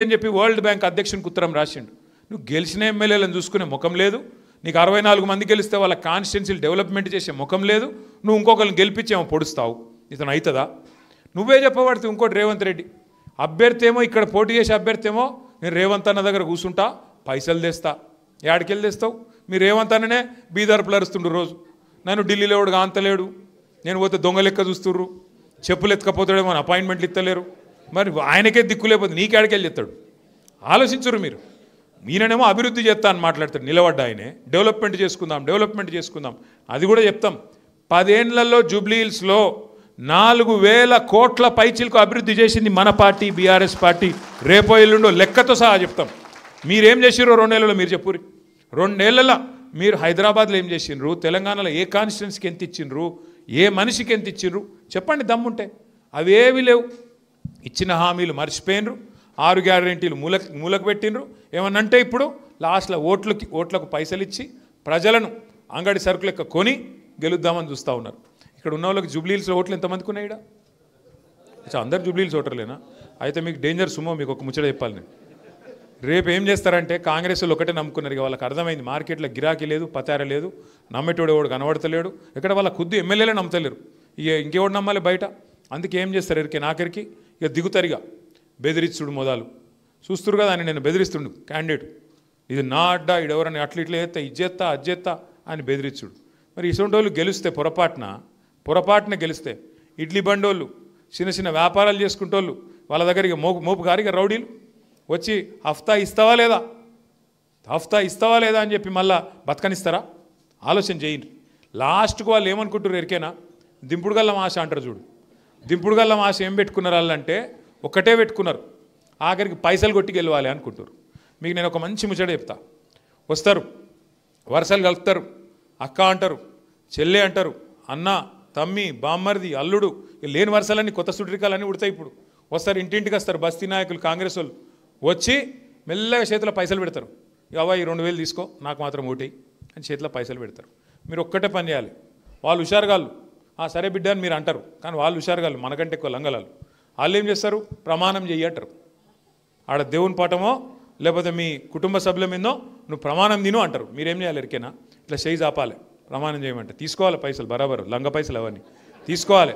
అని చెప్పి world bank అధ్యక్షునికి ఉత్తరం రాసిండు. నువ్వు గెలిచిన ఎమ్మెల్యేలను చూసుకునే ముఖం లేదు, నీకు 64 మంది గెలిస్తే వాళ్ళ కాన్స్టిట్యున్సీలు డెవలప్మెంట్ చేసే ముఖం లేదు, నువ్వు ఇంకొకరిని గెలిపించేమో పొడుస్తావు. ఇతను అవుతుందా? నువ్వే చెప్పబడితే ఇంకోటి రేవంత్ రెడ్డి అభ్యర్థి ఏమో ఇక్కడ పోటీ చేసే అభ్యర్థి ఏమో నేను రేవంత్ అన్న దగ్గర కూర్చుంటా పైసలు తెస్తా. ఏడికెళ్ళి తెస్తావు? మీరు రేవంత్ అన్ననే బీదర్పులు అరుస్తుండ్రు రోజు, నన్ను ఢిల్లీలో ఎవడు కాంతలేడు, నేను పోతే దొంగ లెక్క చూస్తుర్రు, చెప్పులు ఎత్తుకపోతాడేమో అపాయింట్మెంట్లు ఇస్తలేరు, మరి ఆయనకే దిక్కు లేకపోతే నీకేడికెళ్ళి చెప్తాడు? ఆలోచించరు మీరు. ఈయననేమో అభివృద్ధి చేస్తా అని మాట్లాడతాడు, నిలబడ్డా ఆయనే డెవలప్మెంట్ చేసుకుందాం. అది కూడా చెప్తాం. 10 ఏళ్లలో జూబ్లీహిల్స్లో 4,000 కోట్ల పైచిలకు అభివృద్ధి చేసింది మన పార్టీ, బీఆర్ఎస్ పార్టీ. రేపో ఎల్లుండో లెక్కతో సహా చెప్తాం. మీరేం చేసిరో 2 ఏళ్లలో మీరు చెప్పురి. 2 ఏళ్లలో మీరు హైదరాబాద్లో ఏం చేసిండ్రు, తెలంగాణలో ఏ కాన్స్టిట్యున్సీకి ఎంత ఇచ్చిండ్రు, ఏ మనిషికి ఎంత ఇచ్చిండ్రు చెప్పండి దమ్ముంటే. అవేవి లేవు. ఇచ్చిన హామీలు మర్చిపోయినరు, 6 గ్యారెంటీలు మూలకు పెట్టినరు. ఏమన్నంటే ఇప్పుడు లాస్ట్లో ఓట్లకు పైసలు ఇచ్చి ప్రజలను అంగడి సరుకు లెక్క కొని గెలుద్దామని చూస్తూ ఉన్నారు. ఇక్కడ ఉన్న వాళ్ళకి జూబ్లీహిల్స్లో ఓట్లు ఎంతమందికి ఉన్నాయి? అందరు జూబ్లీహిల్స్ ఓటర్లేనా? అయితే మీకు డేంజర్ సుమో. మీకు ఒక ముచ్చట చెప్పాలి నేను. రేపు ఏం చేస్తారంటే కాంగ్రెస్ వాళ్ళు ఒకటే నమ్ముకున్నారు. ఇక వాళ్ళకి అర్థమైంది మార్కెట్లో గిరాకీ లేదు, పతార లేదు, నమ్మేటోడు ఎవడు కనబడతలేడు, ఇక్కడ వాళ్ళ కొద్ది ఎమ్మెల్యేలే నమ్మతలేరు, ఇక ఇంకెవడు నమ్మాలి బయట. అందుకే ఏం చేస్తారు నాకరికి ఇక దిగుతారిగా బెదిరిస్తుడు మొదలు చూస్తురు కదా అని. నేను బెదిరిస్తుండు క్యాండిడేట్, ఇది నా అడ్డా, ఇడెవరని అట్లా ఇట్లా చేస్తా, ఇజ్జెత్తా అజ్జెత్తా అని బెదిరిస్తుడు. మరి ఇటువంటి వాళ్ళు గెలిస్తే పొరపాటున గెలిస్తే ఇడ్లీ బండోళ్ళు, చిన్న వ్యాపారాలు చేసుకుంటోళ్ళు వాళ్ళ దగ్గరికి మోపు గారిగా రౌడీలు వచ్చి హఫ్తా ఇస్తావా లేదా అని చెప్పి మళ్ళా బతకనిస్తారా? ఆలోచన చేయండి. లాస్ట్కు వాళ్ళు ఏమనుకుంటారు ఎరికేనా? దింపుడు గల్లం ఆశ అంటారు చూడు. దింపుడు గల్లం ఆశ ఏం పెట్టుకున్నారు వాళ్ళంటే ఒక్కటే పెట్టుకున్నారు, ఆఖరికి పైసలు కొట్టి గెలవాలి అనుకుంటారు. మీకు నేను ఒక మంచి ముచ్చట చెప్తా. వస్తారు, వరుసలు కలుపుతారు, అక్క అంటారు, చెల్లె అంటారు, అన్న తమ్మి బామ్మర్ది అల్లుడు, లేని వరుసలన్నీ కొత్త సుట్రికాలన్నీ ఉడతాయి. ఇప్పుడు వస్తారు, ఇంటింటికి వస్తారు బస్తీ నాయకులు కాంగ్రెస్ వాళ్ళు వచ్చి మెల్లగా చేతిలో పైసలు పెడతారు. అవ్వ ఈ 2,000 తీసుకో, నాకు మాత్రం ఓటేయి అని చేతిలో పైసలు పెడతారు. మీరు ఒక్కటే పని చేయాలి. వాళ్ళు హుషారుగాళ్ళు, సరే బిడ్డ అని మీరు అంటారు, కానీ వాళ్ళు హుషారుగాళ్ళు, మనకంటే ఎక్కువ లంగలాలు. వాళ్ళు ఏం చేస్తారు? ప్రమాణం చెయ్యి అంటారు. ఆడ దేవుని పాఠమో లేకపోతే మీ కుటుంబ సభ్యుల మీదో నువ్వు ప్రమాణం తిను అంటారు. మీరేం చేయాలి ఎరికేనా? ఇట్లా చేయి చాపాలి, ప్రమాణం చేయమంటే తీసుకోవాలి పైసలు, బరాబరు లంగ పైసలు అవన్నీ తీసుకోవాలి.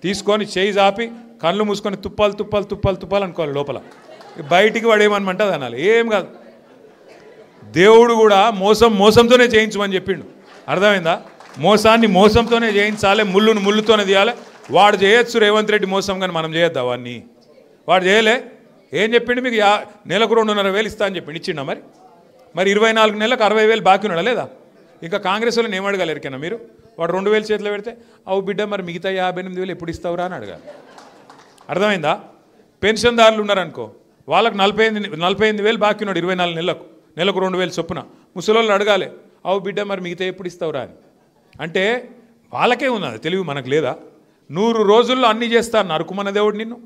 తీసుకొని చేయి చాపి కళ్ళు మూసుకొని తుప్పాలు అనుకోవాలి. లోపల బయటికి వాడు ఏమనమంటే అది అనాలి. ఏం కాదు. దేవుడు కూడా మోసంతోనే చేయించమని చెప్పిండు. అర్థమైందా? మోసాన్ని మోసంతోనే చేయించాలి, ముళ్ళుతోనే తీయాలి. వాడు చేయొచ్చు రేవంత్ రెడ్డి మోసం, కానీ మనం చేయొద్దు అవన్నీ. వాడు చేయలే. ఏం చెప్పిండు? మీకు నెలకు 2,500 ఇస్తా అని చెప్పిండు. ఇచ్చిండా? మరి 24 నెలలకు 60,000 బాకీ ఉన్నాడా లేదా? ఇంకా కాంగ్రెస్ వాళ్ళని ఏం అడగాలి ఎరికైనా మీరు? వాడు 2,000 చేతిలో పెడితే అవు బిడ్డ మరి మిగతా 58,000 ఎప్పుడు ఇస్తావురా అని అడగాలి. అర్థమైందా? పెన్షన్దారులు ఉన్నారనుకో, వాళ్ళకు 48,000 బాకీ ఉన్నాడు 24 నెలలకు, నెలకు 2,000 చొప్పున. ముసలోళ్ళు అడగాలి, అవు బిడ్డ మరి మిగతా ఎప్పుడు ఇస్తావురా అని. అంటే వాళ్ళకే ఉన్నది తెలివి, మనకు లేదా? 100 రోజుల్లో అన్నీ చేస్తాను నరుకుమన్న దేవుడు నిన్ను.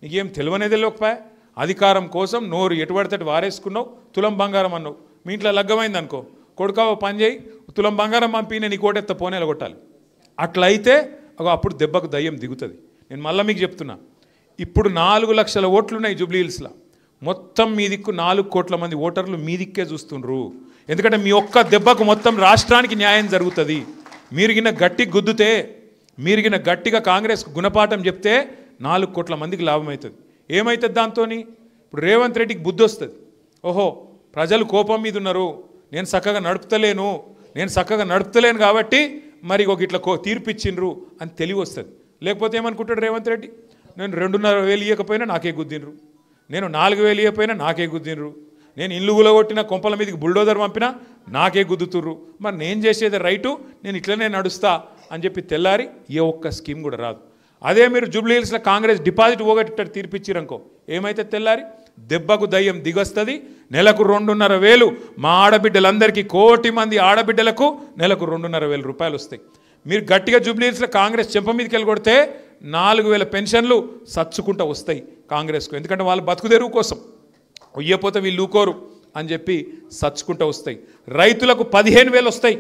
నీకేం తెలివనేది తెలియకపోయా? అధికారం కోసం నోరు ఎటుపడితే వారేసుకున్నావు, తులం బంగారం అన్నావు. మీ ఇంట్లో లగ్గమైంది అనుకో, కొడుకావో పని చేయి, తులం బంగారం పంపి నేను ఈ కోటెత్త పోనేలా కొట్టాలి. అట్లయితే అప్పుడు దెబ్బకు దయ్యం దిగుతుంది. నేను మళ్ళీ మీకు చెప్తున్నా, ఇప్పుడు 4 లక్షల ఓట్లు ఉన్నాయి జూబ్లీహిల్స్లో. మొత్తం మీ దిక్కు 4 కోట్ల మంది ఓటర్లు మీ దిక్కే చూస్తుండ్రు. ఎందుకంటే మీ ఒక్క దెబ్బకు మొత్తం రాష్ట్రానికి న్యాయం జరుగుతుంది. మీరు గిన్న గట్టి గుద్దుతే, మీరు గిన్న గట్టిగా కాంగ్రెస్కు గుణపాఠం చెప్తే 4 కోట్ల మందికి లాభం అవుతుంది. ఏమవుతుంది దాంతో? ఇప్పుడు రేవంత్ రెడ్డికి బుద్ధి వస్తుంది. ఓహో, ప్రజలు కోపం మీద ఉన్నారు, నేను చక్కగా నడుపుతలేను కాబట్టి మరి ఒక ఇట్లా తీర్పిచ్చిండ్రు అని తెలివి వస్తుంది. లేకపోతే ఏమనుకుంటాడు రేవంత్ రెడ్డి? నేను 2,500 ఇవ్వకపోయినా నాకే గుద్దిండ్రు, నేను 4,000 ఇవ్వకపోయినా నాకే గుద్దిండ్రు, నేను ఇల్లు గులగొట్టిన కొంపల మీదకి బుల్డోజర్ పంపినా నాకే గుద్దుతుర్రు, మరి నేను చేసేది రైటు, నేను ఇట్లనే నడుస్తా అని చెప్పి తెల్లారి ఏ ఒక్క స్కీమ్ కూడా రాదు. అదే మీరు జూబ్లీహిల్స్లో కాంగ్రెస్ డిపాజిట్ పోగొట్టేటట్టు తీర్పిచ్చిరనుకో, ఏమైతే తెల్లారి దెబ్బకు దయ్యం దిగొస్తుంది. నెలకు 2,500 మా ఆడబిడ్డలందరికీ, 1 కోటి మంది ఆడబిడ్డలకు నెలకు 2,500 రూపాయలు వస్తాయి. మీరు గట్టిగా జూబ్లీహిల్స్లో కాంగ్రెస్ చెంప మీదకి వెళ్ళి కొడితే 4,000 పెన్షన్లు సచ్చుకుంటూ వస్తాయి కాంగ్రెస్కు. ఎందుకంటే వాళ్ళు బతుకుదెరువు కోసం ఇయ్యపోతే వీళ్ళు ఊకోరు అని చెప్పి సచ్చుకుంటూ వస్తాయి. రైతులకు 15,000 వస్తాయి.